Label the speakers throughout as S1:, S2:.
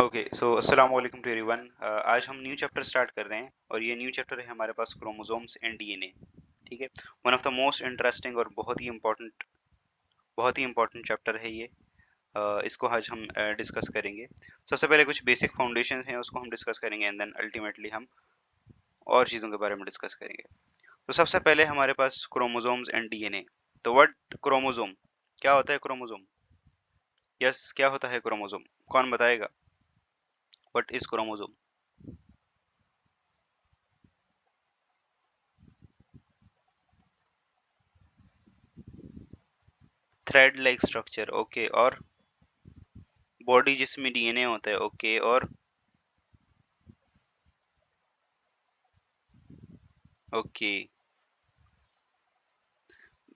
S1: Okay so अस्सलाम वालेकुम to everyone. आज हम न्यू चैप्टर स्टार्ट कर रहे हैं और ये न्यू चैप्टर है हमारे पास क्रोमोसोम्स एंड डीएनए। ठीक है, one of the most interesting और बहुत ही इम्पोर्टेंट चैप्टर है ये। इसको आज हम डिस्कस करेंगे। सबसे पहले कुछ बेसिक फाउंडेशन हैं उसको हम डिस्कस करेंगे एंड देन अल्टीमेटली हम और चीज़ों के बारे में डिस्कस करेंगे। तो सबसे पहले हमारे पास क्रोमोसोम्स एंड डीएनए। तो व्हाट क्रोमोसोम, क्या होता है क्रोमोसोम? यस, क्या होता है क्रोमोसोम? कौन बताएगा? What is chromosome? Thread like structure, okay. और बॉडी जिसमें डीएनए होता है, ओके। और okay,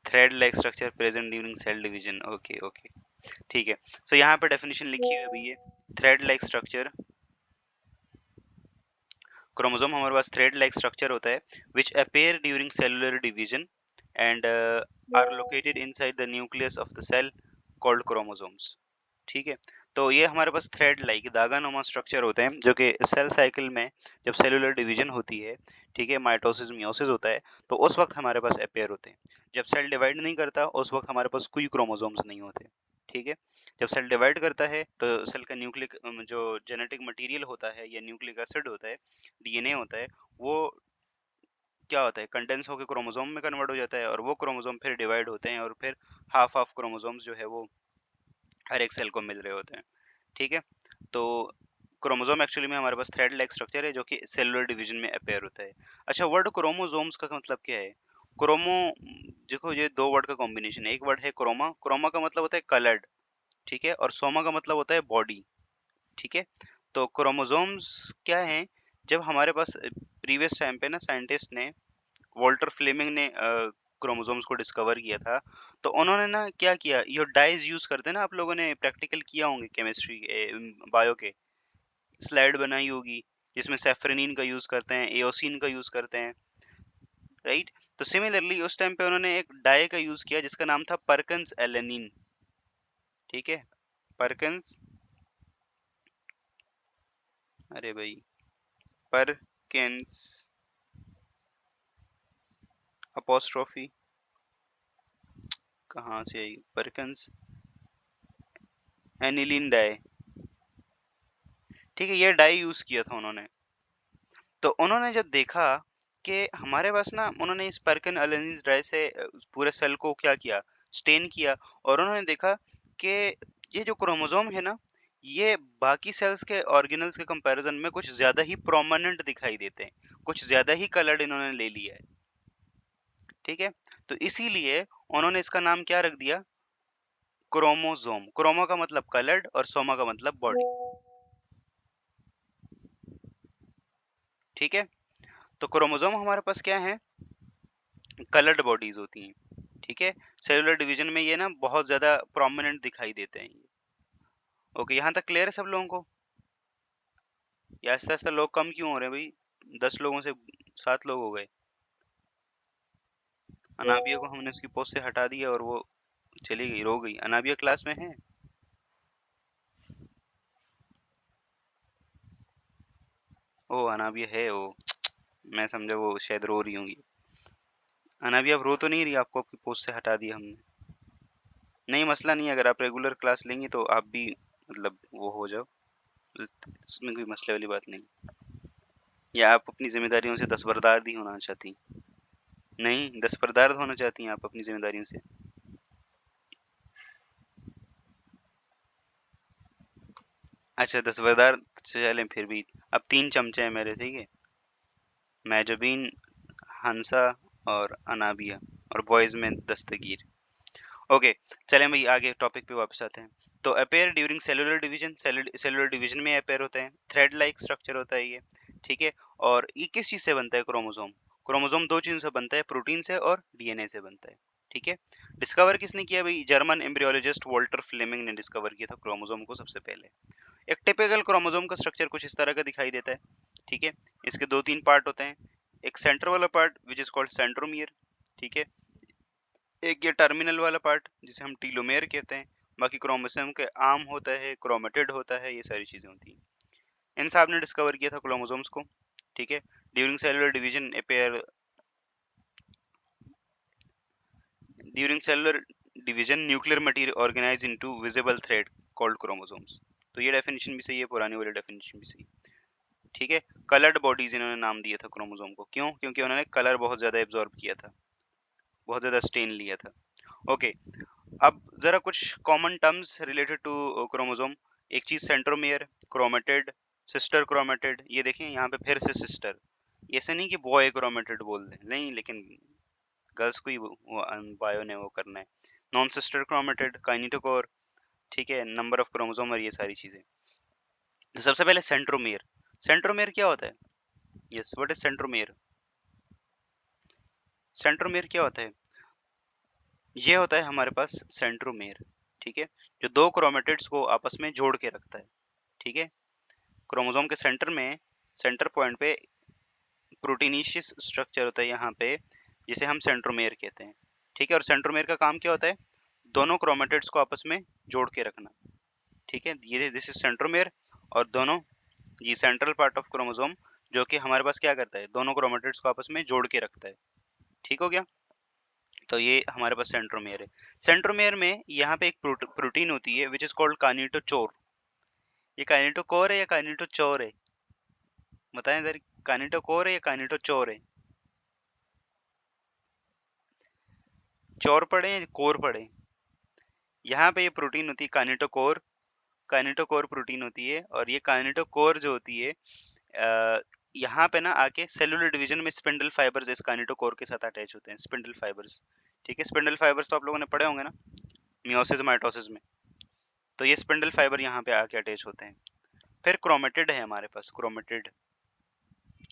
S1: thread like structure present during cell division, okay okay, ठीक है। सो यहाँ पे डेफिनेशन लिखी है अभी ये थ्रेड लाइक स्ट्रक्चर। क्रोमोसोम हमारे पास थ्रेड लाइक स्ट्रक्चर होता है which appear during cellular division and are located inside the nucleus of the cell called chromosomes. ठीक है, तो ये हमारे पास थ्रेड लाइक धागा नुमा स्ट्रक्चर होते हैं जो कि सेल साइकिल में जब सेलुलर डिवीजन होती है, ठीक है, माइटोसिस मियोसिस होता है, तो उस वक्त हमारे पास अपेयर होते हैं। जब सेल डिवाइड नहीं करता उस वक्त हमारे पास कोई क्रोमोसोम्स नहीं होते। ठीक है, जब सेल डिवाइड करता है तो सेल का न्यूक्लिक जो जेनेटिक मटेरियल होता है या न्यूक्लिक एसिड होता है, डीएनए होता है, वो क्या होता है, कंडेंस होकर क्रोमोसोम में कन्वर्ट हो जाता है और वो क्रोमोसोम फिर डिवाइड होते हैं और फिर हाफ हाफ क्रोमोसोम्स जो है वो हर एक सेल को मिल रहे होते हैं। ठीक है, तो क्रोमोसोम एक्चुअली में हमारे पास थ्रेड लाइक स्ट्रक्चर है जो कि सेलुलर डिवीजन में अपेयर होता है। अच्छा, वर्ड क्रोमोसोम्स का मतलब क्या है? क्रोमो, देखो ये दो वर्ड का कॉम्बिनेशन है। एक वर्ड है क्रोमा, क्रोमा का मतलब होता है कलर्ड, ठीक है, और सोमा का मतलब होता है बॉडी। ठीक है, तो क्रोमोसोम्स क्या है? जब हमारे पास प्रीवियस टाइम पे ना साइंटिस्ट ने, वॉल्टर फ्लेमिंग ने क्रोमोसोम्स को डिस्कवर किया था, तो उन्होंने ना क्या किया, ये डाइज यूज करते हैं ना, आप लोगों ने प्रैक्टिकल किया होंगे केमिस्ट्री बायो के, स्लाइड बनाई होगी जिसमें सेफ्रेनिन का यूज करते हैं, एओसिन का यूज करते हैं, राइट? तो सिमिलरली उस टाइम पे उन्होंने एक डाई का यूज किया जिसका नाम था परकन्स एलेनिन। ठीक है, परकन्स, अरे भाई, परकिंस अपोस्ट्रोफी कहाँ से आई, परकन्स एनिलीन डाई। ठीक है, ये डाई यूज किया था उन्होंने। तो उन्होंने जब देखा कि हमारे पास ना, उन्होंने इस परकिन एलेनिन डाई से पूरे सेल को क्या किया, स्टेन किया, और उन्होंने देखा कि ये जो क्रोमोसोम है ना, ये बाकी सेल्स के ऑर्गेनल्स के कंपैरिजन में कुछ ज्यादा ही प्रोमिनेंट दिखाई देते हैं, कुछ ज्यादा ही कलर्ड इन्होंने ले लिया है। ठीक है, तो इसीलिए उन्होंने इसका नाम क्या रख दिया, क्रोमोसोम। क्रोमो का मतलब कलर्ड और सोमा का मतलब बॉडी। ठीक है, तो क्रोमोसोम हमारे पास क्या है, कलर्ड बॉडीज होती हैं। ठीक है, सेलुलर डिवीजन में ये ना बहुत ज्यादा प्रोमिनेंट दिखाई देते हैं। ओके, यहाँ तक क्लियर है सब लोगों को? या आस्ते आस्ते लोग कम क्यों हो रहे हैं भाई? 10 लोगों से 7 लोग हो गए। अनाबिया को हमने उसकी पोस्ट से हटा दिया और वो चली गई, रो गई। अनाबिया क्लास में है? ओ अनाबिया है वो, मैं समझा वो शायद रो रही होंगी। अनाबिया आप रो तो नहीं रही? आपको आपकी पोस्ट से हटा दिया हमने। नहीं, मसला नहीं है, अगर आप रेगुलर क्लास लेंगी तो आप भी मतलब वो हो जाओ, इसमें कोई मसले वाली बात नहीं। या आप अपनी जिम्मेदारियों से दस्तबरदार नहीं होना चाहती? नहीं, दस्तबरदार होना चाहती हैं आप अपनी जिम्मेदारियों से? अच्छा, दस्तबरदार चलें फिर भी। अब 3 चमचे हैं मेरे, ठीक है, मेजबीन, हंसा और अनाबिया, और बॉयज में दस्तगीर। ओके, चलें भाई आगे टॉपिक पे वापस आते हैं। तो appear during cellular division, cellular division में अपेयर होते हैं, थ्रेड लाइक स्ट्रक्चर होता है ये। ठीक है, और ये किस चीज से बनता है क्रोमोसोम? क्रोमोसोम दो चीजों से बनता है, प्रोटीन से और डीएनए से बनता है। ठीक है, डिस्कवर किसने किया भाई? जर्मन एम्ब्रियोलॉजिस्ट वॉल्टर फ्लेमिंग ने डिस्कवर किया था क्रोमोसोम को सबसे पहले। एक टिपिकल क्रोमोसोम का स्ट्रक्चर कुछ इस तरह का दिखाई देता है। ठीक है, इसके दो तीन पार्ट होते हैं। एक सेंटर वाला part which is called centromere, ठीक है, एक ये टर्मिनल वाला पार्ट जिसे हम टीलोमेयर कहते हैं। बाकी क्रोमोसोम के आर्म होता है, क्रोमेटिड होता है, ये सारी चीजें होती हैं। इन साहब ने डिस्कवर किया था क्रोमोसोम्स को, ठीक है। During cellular division appear during cellular division nuclear material organize into visible thread called chromosomes. तो ये डेफिनेशन भी सही है, पुरानी वाली डेफिनेशन भी सही है, ठीक है। कलर्ड बॉडीज इन्होंने नाम दिया था क्रोमोसोम को, क्यों? क्योंकि उन्होंने कलर बहुत ज्यादा एब्जॉर्ब किया था, बहुत ज्यादा स्टेन लिया था। ओके, अब जरा कुछ common terms related to chromosome. एक चीज सेंट्रोमियर, क्रोमेटिड, सिस्टर क्रोमेटिड। ये देखें यहाँ पे फिर से सिस्टर, ऐसे नहीं कि बॉय क्रोमेटिड बोल दें, नहीं, लेकिन गर्ल्स को ही बायो ने वो करना है। नॉन सिस्टर क्रोमेटिड, काइनेटोकोर, ठीक है, नंबर ऑफ क्रोमोसोम और ये सारी चीजें। तो सबसे पहले सेंट्रोमियर। सेंट्रोमियर क्या होता है? Yes, what is centromere? Centromere क्या होता है? ये होता है हमारे पास सेंट्रोमेयर, ठीक है, जो दो क्रोमेटिड्स को आपस में जोड़ के रखता है, ठीक है। क्रोमोसोम के सेंटर में, सेंटर पॉइंट पे प्रोटीनिशियस स्ट्रक्चर होता है यहाँ पे, जिसे हम सेंट्रोमेयर कहते हैं, ठीक है। और सेंट्रोमेयर का काम क्या होता है? दोनों क्रोमेटिड्स को आपस में जोड़ के रखना, ठीक है। ये दिस इज सेंट्रोमेयर। और दोनों, ये सेंट्रल पार्ट ऑफ क्रोमोसोम जो कि हमारे पास क्या करता है? दोनों क्रोमेटिड्स को आपस में जोड़ के रखता है, ठीक हो गया। तो ये हमारे पास सेंट्रोमेयर है। सेंट्रोमेयर में यहाँ पे एक प्रोटीन होती है विच इज कॉल्ड काइनेटोचोर। ये काइनेटोकोर है या काइनेटोचोर है? बताएं इधर, काइनेटोकोर है या काइनेटोचोर है? चोर पढ़े या कोर पढ़े? यहाँ पे ये प्रोटीन होती है काइनेटोकोर। काइनेटोकोर प्रोटीन होती है, और ये काइनेटोकोर जो होती है यहाँ पे ना आके सेलुलर डिवीजन में स्पिंडल फाइबर्स इस काइनेटोकोर के साथ अटैच होते हैं, स्पिंडल फाइबर्स, ठीक है। स्पिंडल फाइबर्स तो आप लोगों ने पढ़े होंगे ना, मियोसिस माइटोसिस में। तो ये स्पिंडल फाइबर यहाँ पे आके अटैच होते हैं। फिर क्रोमेटिड है हमारे पास, क्रोमेटिड,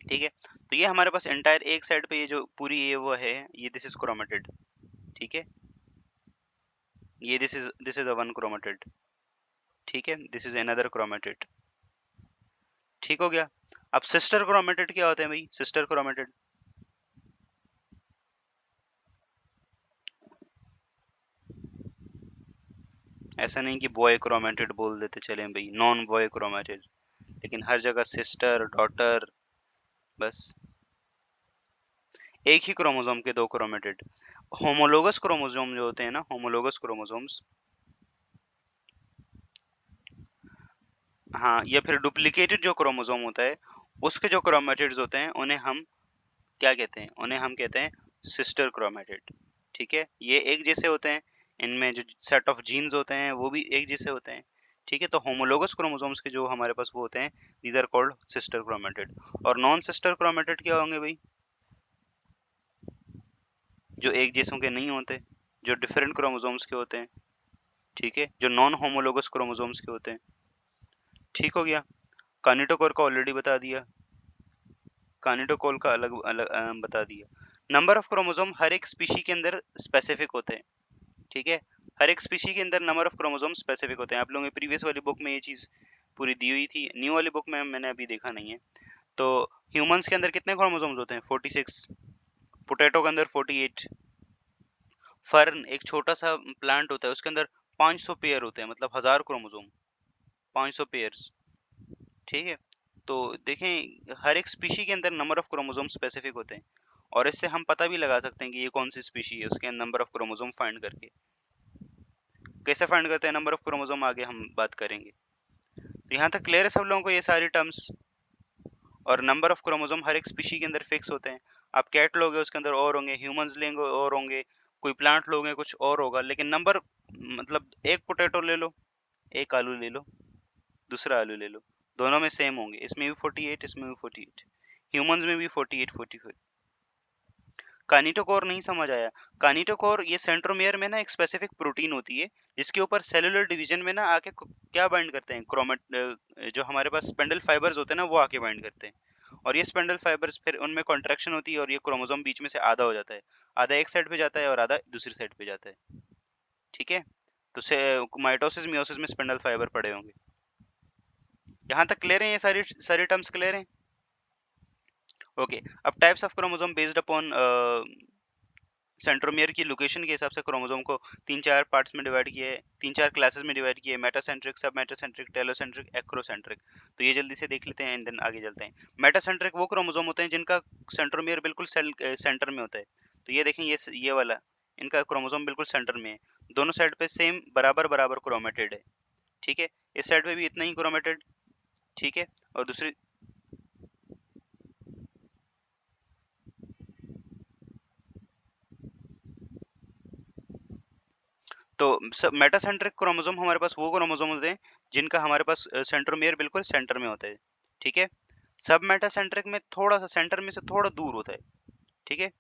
S1: ठीक है। तो ये हमारे पास एंटायर एक साइड पे ये जो पूरी ये वो है, ये दिस इज क्रोमेटिड, ठीक है। ये दिस इज वन क्रोमेटिड, ठीक है। दिस इज अनदर क्रोमेटिड, ठीक हो गया। अब सिस्टर क्रोमेटिड क्या होते हैं भाई? सिस्टर क्रोमेटिड, ऐसा नहीं कि बॉय क्रोमेटिड बोल देते चलें भाई, नॉन बॉय क्रोमेटिड, लेकिन हर जगह सिस्टर, डॉटर, बस। एक ही क्रोमोसोम के दो क्रोमेटिड। होमोलोगस क्रोमोसोम जो होते हैं ना, होमोलोगस क्रोमोसोम्स, हाँ, या फिर डुप्लीकेटेड जो क्रोमोसोम होता है, उसके जो क्रोमेटिड्स होते हैं उन्हें हम क्या कहते हैं? उन्हें हम कहते हैं सिस्टर क्रोमेटिड, ठीक है। ये एक जैसे होते हैं, इनमें जो सेट ऑफ जीन्स होते हैं वो भी एक जैसे होते हैं, ठीक है। तो होमोलोगस क्रोमोसोम्स के जो हमारे पास वो होते हैं, these are called sister chromatid. और नॉन सिस्टर क्रोमेटिड क्या होंगे भाई? जो एक जैसों के नहीं होते, जो डिफरेंट क्रोमोसोम्स के होते हैं, ठीक है, जो नॉन होमोलोगस क्रोमोसोम्स के होते हैं, ठीक हो गया। कानिटोकोर का ऑलरेडी बता दिया, कानिटोकोर का अलग अलग बता दिया। नंबर ऑफ क्रोमोसोम हर एक स्पीशी के अंदर स्पेसिफिक होते हैं, ठीक है। हर एक स्पीशी के अंदर नंबर ऑफ क्रोमोसोम स्पेसिफिक होते हैं। आप लोगों ने प्रीवियस वाली बुक में ये चीज पूरी दी हुई थी, न्यू वाली बुक में मैंने अभी देखा नहीं है। तो ह्यूमंस के अंदर कितने क्रोमोसोम्स होते हैं? 46। पोटैटो के अंदर 48। फर्न एक छोटा सा प्लांट होता है, उसके अंदर 500 पेयर होते हैं, मतलब 1000 क्रोमोसोम, 500 पेयर्स, ठीक है। तो देखें, हर एक स्पीशी के अंदर नंबर ऑफ क्रोमोसोम स्पेसिफिक होते हैं, और इससे हम पता भी लगा सकते हैं कि ये कौन सी स्पीशी है उसके नंबर ऑफ क्रोमोसोम फाइंड करके। कैसे फाइंड करते हैं नंबर ऑफ क्रोमोसोम, आगे हम बात करेंगे। तो यहाँ तक क्लियर है सब लोगों को ये सारी टर्म्स? और नंबर ऑफ क्रोमोसोम हर एक स्पीशी के अंदर फिक्स होते हैं। आप कैट लोगे उसके अंदर और होंगे, ह्यूमंस लेंगे और होंगे, कोई प्लांट लोगे कुछ और होगा, लेकिन नंबर, मतलब एक पोटैटो ले लो, एक आलू ले लो, दूसरा आलू ले लो, दोनों में सेम होंगे, इसमें भी 48, इसमें भी 48, ह्यूमंस में भी 48 44। कानिटोकोर नहीं समझ आया? कानिटोकोर ये सेंट्रोमियर में ना एक स्पेसिफिक प्रोटीन होती है, जिसके ऊपर सेलुलर डिवीजन में ना आके क्या बाइंड करते हैं? जो हमारे पास स्पेंडल फाइबर्स होते हैं ना, वो आके बाइंड करते हैं। और ये स्पेंडल फाइबर्स फिर उनमें कॉन्ट्रैक्शन होती है, और ये क्रोमोसोम बीच में से आधा हो जाता है, आधा एक साइड पे जाता है और आधा दूसरी साइड पे जाता है, ठीक है। तो से माइटोसिस मियोसिस में स्पेंडल फाइबर पड़े होंगे। यहाँ तक क्लियर है? ये सारी सारी टर्म्स क्लियर हैं? ओके, अब types of chromosome based upon centromere की लोकेशन के हिसाब से क्रोमोसोम को 3-4 पार्ट्स में डिवाइड किया है, 3-4 क्लासेस में डिवाइड किया है, मेटासेंट्रिक, सब मेटासेंट्रिक, टेलोसेंट्रिक, एक्रोसेंट्रिक। तो ये जल्दी से देख लेते हैं एंड देन आगे चलते हैं। मेटासेंट्रिक वो क्रोमोसोम होते हैं जिनका सेंट्रोमियर बिल्कुल सेंटर में होता है। तो ये देखें, ये वाला, इनका क्रोमोसोम बिल्कुल सेंटर में है। दोनों साइड पे सेम बराबर क्रोमेटेड है, ठीक है। इस साइड पे भी इतना ही क्रोमेटेड, ठीक है। और दूसरी, तो मेटासेंट्रिक क्रोमोसोम हमारे पास वो क्रोमोसोम होते हैं जिनका हमारे पास सेंट्रोमियर बिल्कुल सेंटर में होता है, ठीक है। सब मेटासेंट्रिक में थोड़ा सा सेंटर में से थोड़ा दूर होता है, ठीक है।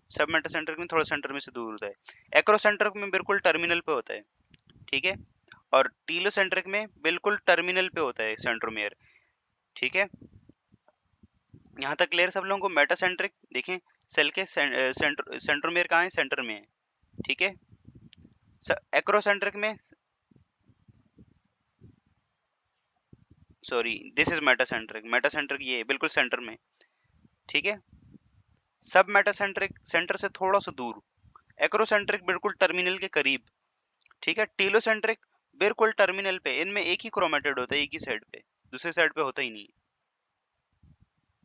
S1: सब मेटासेंट्रिक में थोड़ा सेंटर में से दूर होता है। एक्रोसेंट्रिक में बिल्कुल टर्मिनल पे होता है, ठीक है। और टीलोसेंट्रिक में बिल्कुल टर्मिनल पे होता है सेंट्रोमियर, ठीक है। यहाँ तक क्लियर सब लोगों को? मेटासेंट्रिक देखें, सेल के सेंट्रोमियर कहाँ है? सेंटर में है, ठीक है। एक्रोसेंट्रिक में, sorry, this is metacentric, metacentric ये है, बिल्कुल सेंटर में, ठीक है। सब मेटासेंट्रिक सेंटर से थोड़ा सा दूर, एक्रोसेंट्रिक बिल्कुल टर्मिनल के करीब, ठीक है। टीलोसेंट्रिक बिल्कुल टर्मिनल पे, इनमें एक ही क्रोमेटेड होता है, एक ही साइड पे, दूसरे साइड पे होता ही नहीं,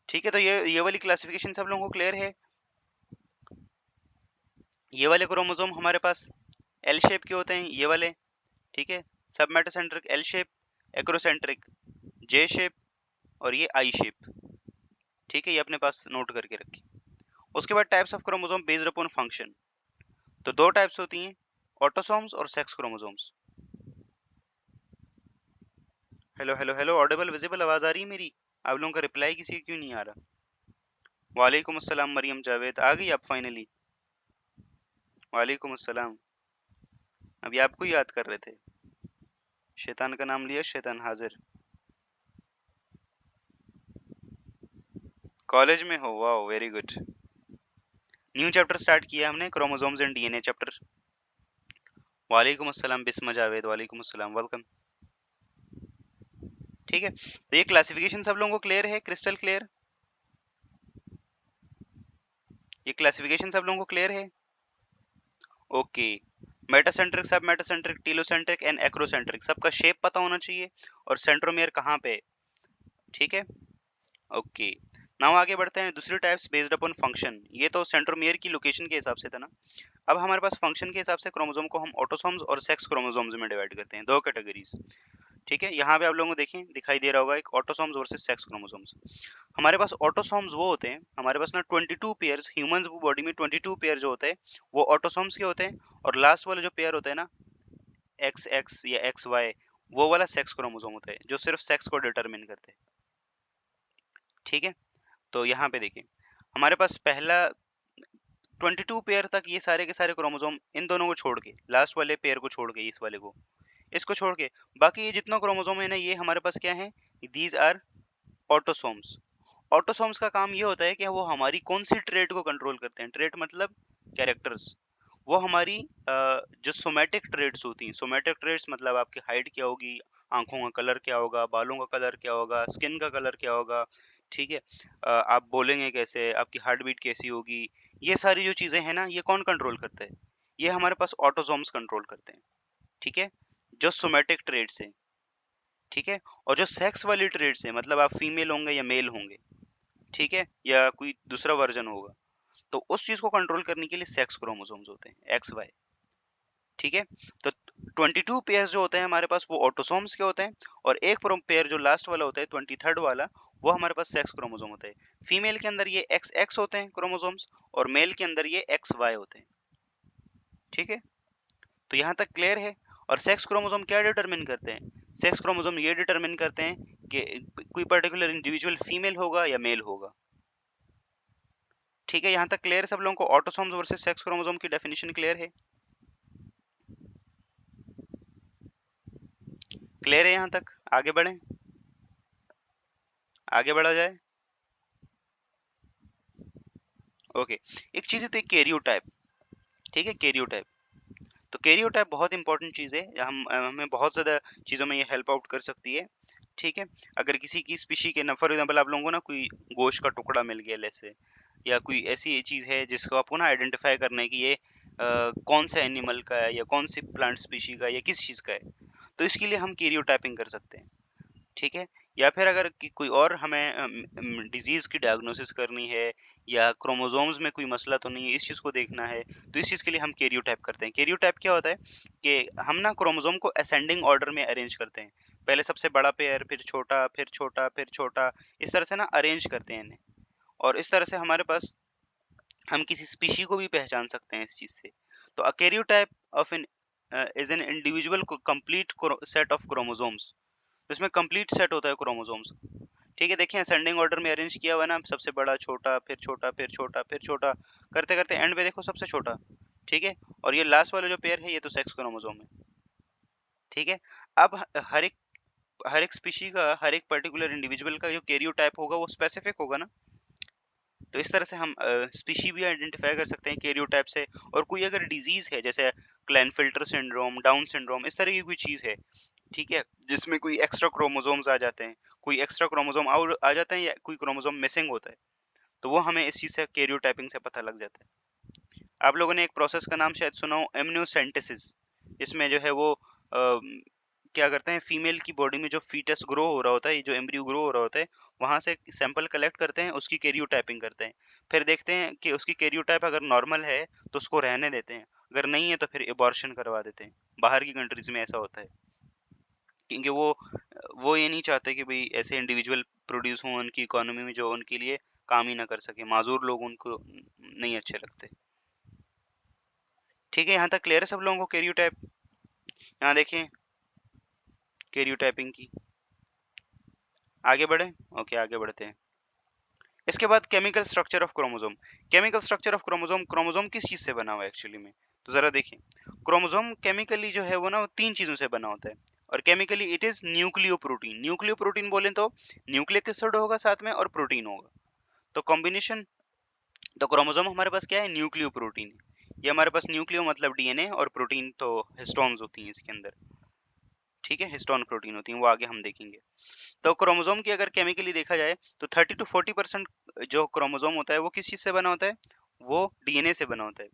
S1: ठीक है। तो ये वाली क्लासिफिकेशन सब लोगों को क्लियर है? ये वाले क्रोमोसोम हमारे पास एल शेप के होते हैं, ये वाले, ठीक है। सब मेटासेंट्रिक एल शेप, एक्रोसेंट्रिक जे शेप, और ये आई शेप, ठीक है। ये अपने पास नोट करके रखिए। उसके बाद types of chromosome based upon function. तो दो टाइप्स होती हैं, ऑटोसोम्स और sex chromosomes. Hello hello hello, Audible visible आवाज आ रही है मेरी? आप लोगों का रिप्लाई किसी का क्यों नहीं आ रहा? वालेकुम अस्सलाम मरियम जावेद, आ गई आप फाइनली? वालेकुम अस्सलाम। अभी आपको याद कर रहे थे। शैतान का नाम लिया, शैतान हाजिर। कॉलेज में हो? Wow, very good. New chapter start किया हमने, क्रोमोसोम्स एंड डीएनए चैप्टर। वालेकुम अस्सलाम बिस्मा जावेद, वालेकुम अस्सलाम, वेलकम, ठीक है। तो ये क्लासिफिकेशन सब लोगों को क्लियर है? Crystal clear? ये क्लासिफिकेशन सब लोगों को क्लियर है? ओके। मेटासेंट्रिक, सब मेटासेंट्रिक, टीलोसेंट्रिक एंड एक्रोसेंट्रिक, सबका शेप पता होना चाहिए और सेंट्रोमियर कहाँ पे है, ठीक है। ओके, नाउ आगे बढ़ते हैं। दूसरी टाइप्स बेस्ड अपॉन फंक्शन। ये तो सेंट्रोमियर की लोकेशन के हिसाब से था ना। अब हमारे पास फंक्शन के हिसाब से क्रोमोसोम को हम ऑटोसोम्स और सेक्स क्रोमोसोम्स में डिवाइड करते हैं, दो कैटेगरीज, ठीक है। यहाँ पे आप लोगों को देखें, दिखाई दे रहा होगा एक ऑटोसोम्स वर्सेस सेक्स क्रोमोसोम्स। हमारे पास ऑटोसोम्स वो होते हैं, हमारे पास ना 22 पेयर्स, ह्यूमंस बॉडी में 22 पेयर जो होते हैं वो ऑटोसोम्स के होते हैं, और लास्ट वाला जो पेयर होता है ना, एक्स एक्स या एक्स वाई, वो वाला सेक्स क्रोमोसोम होता है जो सिर्फ सेक्स को डिटरमिन करते हैं, ठीक है। तो यहाँ पे देखिए, हमारे पास पहला 22 पेयर तक ये सारे के सारे क्रोमोसोम, इन दोनों को छोड़ के, लास्ट वाले पेयर को छोड़ के, इस वाले को, इसको छोड़ के, बाकी ये जितना क्रोमोसोम है ना, ये हमारे पास क्या है? These are autosomes. ऑटोसोम्स का काम ये होता है कि वो हमारी कौन सी ट्रेट को कंट्रोल करते हैं। ट्रेट मतलब कैरेक्टर्स। वो हमारी जो सोमैटिक ट्रेड्स होती हैं, सोमैटिक ट्रेड्स मतलब आपकी हाइट क्या होगी, आंखों का कलर क्या होगा, बालों का कलर क्या होगा, स्किन का कलर क्या होगा, ठीक है। आप बोलेंगे कैसे, आपकी हार्ट बीट कैसी होगी, ये सारी जो चीजें हैं ना, ये कौन कंट्रोल करते हैं? ये हमारे पास ऑटोसोम्स कंट्रोल करते हैं, ठीक है, जो सोमैटिक ट्रेड्स हैं, ठीक है। और जो सेक्स वाली ट्रेड्स हैं, मतलब आप फीमेल होंगे या मेल होंगे, ठीक है, या कोई दूसरा वर्जन होगा, तो उस चीज को कंट्रोल करने के लिए सेक्स क्रोमोसोम्स होते हैं, एक्स वाई, ठीक है। तो 22 पेयर्स जो होते हैं हमारे पास, वो ऑटोसोम्स के होते हैं, और एक पेयर जो लास्ट वाला होता है 23rd वाला, वो हमारे पास सेक्स क्रोमोसोम होता है। फीमेल के अंदर ये एक्स एक्स होते हैं क्रोमोसोम्स, और मेल के अंदर ये एक्स वाई होते हैं, ठीक है। तो यहाँ तक क्लियर है? और सेक्स क्रोमोसोम क्या डिटरमिन करते हैं? सेक्स क्रोमोसोम ये डिटरमिन करते हैं कि कोई पर्टिकुलर इंडिविजुअल फीमेल होगा या मेल होगा, ठीक है। यहाँ तक क्लियर सब लोगों को? ऑटोसोम्स वर्सेस सेक्स क्रोमोसोम की डेफिनेशन क्लियर है? क्लियर है यहाँ तक? आगे बढ़ें, आगे बढ़ा जाए। ओके, एक चीज है तो कैरियोटाइप, ठीक है, कैरियोटाइप। तो कैरियोटाइप बहुत इंपॉर्टेंट चीज है, हमें बहुत ज्यादा चीजों में ये हेल्प आउट कर सकती है, ठीक है। अगर किसी की स्पीशी के ना, फॉर एग्जांपल आप लोगों को ना कोई गोश्त का टुकड़ा मिल गया, जैसे या कोई ऐसी चीज है जिसको आपको ना आइडेंटिफाई करना है कि ये कौन सा एनिमल का है या कौन सी प्लांट स्पीशी का है या किस चीज का है, तो इसके लिए हम कैरियोटाइपिंग कर सकते हैं। ठीक है। या फिर अगर कोई और हमें डिजीज की डायग्नोसिस करनी है या क्रोमोसोम्स में कोई मसला तो नहीं है, इस चीज को देखना है, तो इस चीज के लिए हम कैरियोटाइप करते हैं। कैरियोटाइप क्या होता है कि हम ना क्रोमोसोम को असेंडिंग ऑर्डर में अरेंज करते हैं। पहले सबसे बड़ा पेयर, फिर छोटा, फिर छोटा, फिर छोटा, इस तरह से ना अरेंज करते हैं इन्हें। और इस तरह से हमारे पास हम किसी स्पीशी को भी पहचान सकते हैं इस चीज से। तो a karyotype of an is an individual complete set of chromosomes. इसमें कंप्लीट सेट होता है क्रोमोसोम्स। ठीक है, देखिए असेंडिंग ऑर्डर में अरेंज किया हुआ है ना, सबसे बड़ा, छोटा, फिर छोटा, फिर छोटा, फिर छोटा, करते करते एंड पे देखो सबसे छोटा। ठीक है। और ये लास्ट वाला जो पेयर है ये तो सेक्स क्रोमोसोम है। ठीक है। अब हर एक स्पीशी का, हर एक पर्टिकुलर इंडिविजुअल का जो कैरियोटाइप होगा वो स्पेसिफिक होगा ना। तो इस तरह से हम स्पीशी भी आइडेंटिफाई कर सकते हैं कैरियोटाइप से। और कोई अगर डिजीज है जैसे क्लाइनफिल्टर सिंड्रोम, डाउन सिंड्रोम, इस तरह की कोई चीज है, ठीक है, जिसमें कोई एक्स्ट्रा क्रोमोसोम्स आ जाते हैं, कोई एक्स्ट्रा क्रोमोसोम और आ जाते हैं या कोई क्रोमोसोम मिसिंग होता है, तो वो हमें इस चीज से कैरियोटाइपिंग से पता लग जाता है। आप लोगों ने एक प्रोसेस का नाम शायद सुना हो, एमनियोसेंटेसिस। इसमें जो है वो क्या करते हैं, फीमेल की बॉडी में जो फीटस ग्रो हो रहा होता है, जो एम्ब्रियो ग्रो हो रहा होता है, वहां से सैंपल कलेक्ट करते हैं, उसकी कैरियोटाइपिंग करते हैं। फिर देखते हैं कि उसकी कैरियोटाइप अगर नॉर्मल है तो उसको रहने देते हैं, अगर नहीं है तो फिर एबॉर्शन करवा देते हैं। बाहर की कंट्रीज में ऐसा होता है, क्योंकि वो ये नहीं चाहते कि भाई ऐसे इंडिविजुअल प्रोड्यूस हों उनकी इकोनॉमी में जो उनके लिए काम ही ना कर सके, माजूर लोग उनको नहीं अच्छे लगते। ठीक है, यहाँ तक क्लियर है सब लोगों को कैरियोटाइप? यहाँ देखिए कैरियोटाइपिंग की। आगे बढ़े? ओके, आगे बढ़ते हैं। इसके बाद chemical structure of chromosome. Chemical structure of chromosome, chromosome किस चीज से बना हुआ है एक्चुअली में? तो जरा देखिए, क्रोमोसोम केमिकली जो है वो ना, वो तीन चीजों से बना होता है। और chemically it is nucleo protein. Nucleo protein बोले तो न्यूक्लिक एसिड होगा साथ में और प्रोटीन होगा, तो कॉम्बिनेशन। तो क्रोमोसोम हमारे पास क्या है? न्यूक्लियो प्रोटीन है। ये हमारे पास न्यूक्लियो मतलब डीएनए, और प्रोटीन तो हिस्टोन्स होती हैं इसके अंदर। ठीक है, हिस्टोन प्रोटीन होती हैं, वो आगे हम देखेंगे। तो क्रोमोसोम की अगर केमिकली देखा जाए तो 30 to 40% जो क्रोमोसोम होता है वो किस चीज से बना होता है? वो डीएनए से बना होता है।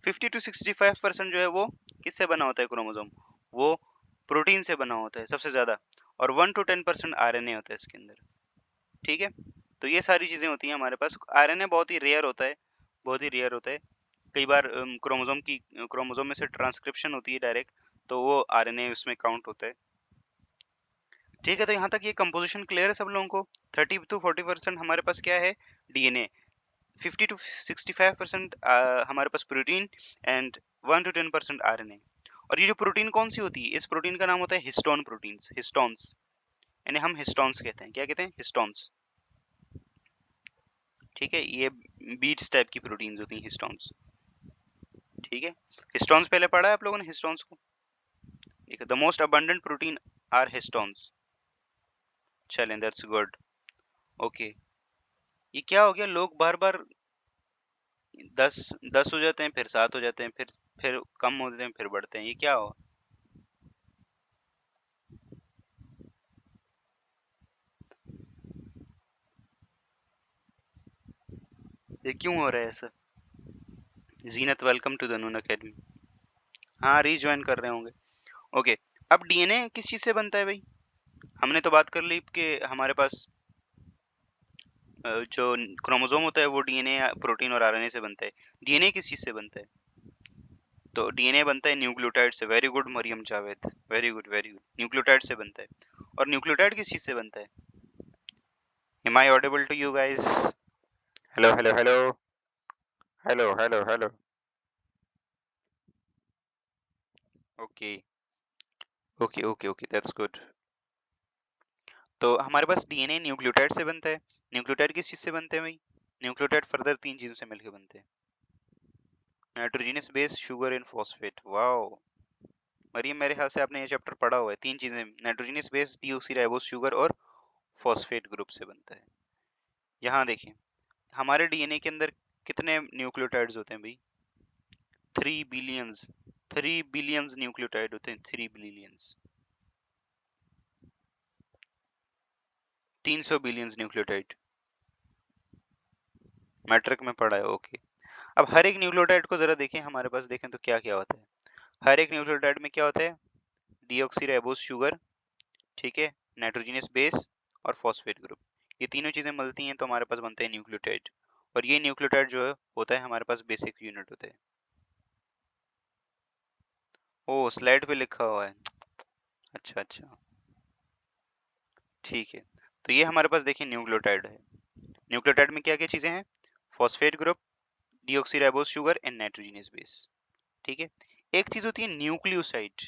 S1: 50 to 65% जो है वो किससे बना होता है क्रोमोसोम? वो प्रोटीन से बना होता है सबसे ज्यादा। और 1 to 10% आरएनए होता है इसके अंदर। ठीक है। तो ये सारी चीजें होती हैं हमारे पास। आरएनए बहुत ही रेयर होता है, बहुत ही रेयर होता है। कई बार क्रोमोसोम में से ट्रांसक्रिप्शन होती है डायरेक्ट, तो वो आरएनए उसमें काउंट होता है। ठीक है, तो यहाँ तक ये कंपोजिशन क्लियर है सब लोगों को? 30 to 40% हमारे पास क्या है? डीएनए। 50 to 65% हमारे पास प्रोटीन, एंड 1 to 10% आरएनए। और ये जो प्रोटीन कौन सी होती है? इस प्रोटीन का नाम होता है हिस्टोन प्रोटीन्स, हिस्टोन्स। यानी हम हिस्टोन्स कहते हैं। क्या कहते हैं? हिस्टोन्स। ठीक है, ये बीट्स टाइप की प्रोटीन्स होती हैं, हिस्टोन्स। ठीक है, हिस्टोन्स पहले पढ़ा है आप लोगों ने हिस्टोन्स को? The most abundant protein are histones. चलें, दैट्स गुड। ओके, ये क्या हो गया? लोग बार बार 10 10 हो जाते हैं, फिर 7 हो जाते हैं, फिर कम होते हैं, फिर बढ़ते हैं, ये क्या हो? ये क्यों हो रहा है ऐसा? Zeenat, welcome to the Noon Academy. हाँ, रीज्वाइन कर रहे होंगे। ओके, अब डीएनए किस चीज से बनता है भाई? हमने तो बात कर ली कि हमारे पास जो क्रोमोसोम होता है वो डीएनए, प्रोटीन और आरएनए से बनता है। डीएनए किस चीज से बनता है? तो डीएनए बनता है न्यूक्लियोटाइड से। Very good Mariam Javed, very good, very good. Nucleotide से बनता है। और न्यूक्लियोटाइड किस चीज से बनता है? Am I audible to you guys? Hello, hello, hello, hello, hello, hello. Okay, okay, okay, okay, that's good. तो हमारे पास डीएनए न्यूक्लियोटाइड से बनता है। न्यूक्लियोटाइड किस चीज से बनते हैं भाई? न्यूक्लियोटाइड फर्दर तीन चीजों से मिलकर बनते हैं। Nitrogenous base, sugar and phosphate. Wow, Mariam, मेरे ख्याल से आपने ये चैप्टर पढ़ा हुआ है। तीन चीजें, नाइट्रोजनस बेस, डीऑक्सीराइबोस शुगर और फॉस्फेट ग्रुप से बनता है। यहाँ देखिए, हमारे डीएनए के अंदर कितने न्यूक्लियोटाइड्स होते हैं भाई? 3 बिलियंस। 3 बिलियंस न्यूक्लियोटाइड होते हैं, 3 बिलियंस। 300 billions nucleotide. मैट्रिक में पढ़ा है, ओके। अब हर एक न्यूक्लियोटाइड को जरा देखें, हमारे पास देखें तो क्या क्या होता है। हर एक न्यूक्लियोटाइड में क्या होता है, डीऑक्सीराइबोस शुगर, ठीक है, नाइट्रोजनस बेस और फॉस्फेट ग्रुप। ये तीनों चीजें मिलती हैं तो हमारे पास बनते हैं न्यूक्लियोटाइड। और ये न्यूक्लियोटाइड जो है होता है हमारे पास बेसिक यूनिट होता है। ओ, स्लाइड पे लिखा हुआ है। अच्छा अच्छा, ठीक है। तो ये हमारे पास देखिए न्यूक्लियोटाइड है। न्यूक्लियोटाइड में क्या क्या चीजें हैं, phosphate group, deoxyribose sugar and nitrogenous base, ठीक है। एक चीज होती है न्यूक्लियोसाइड।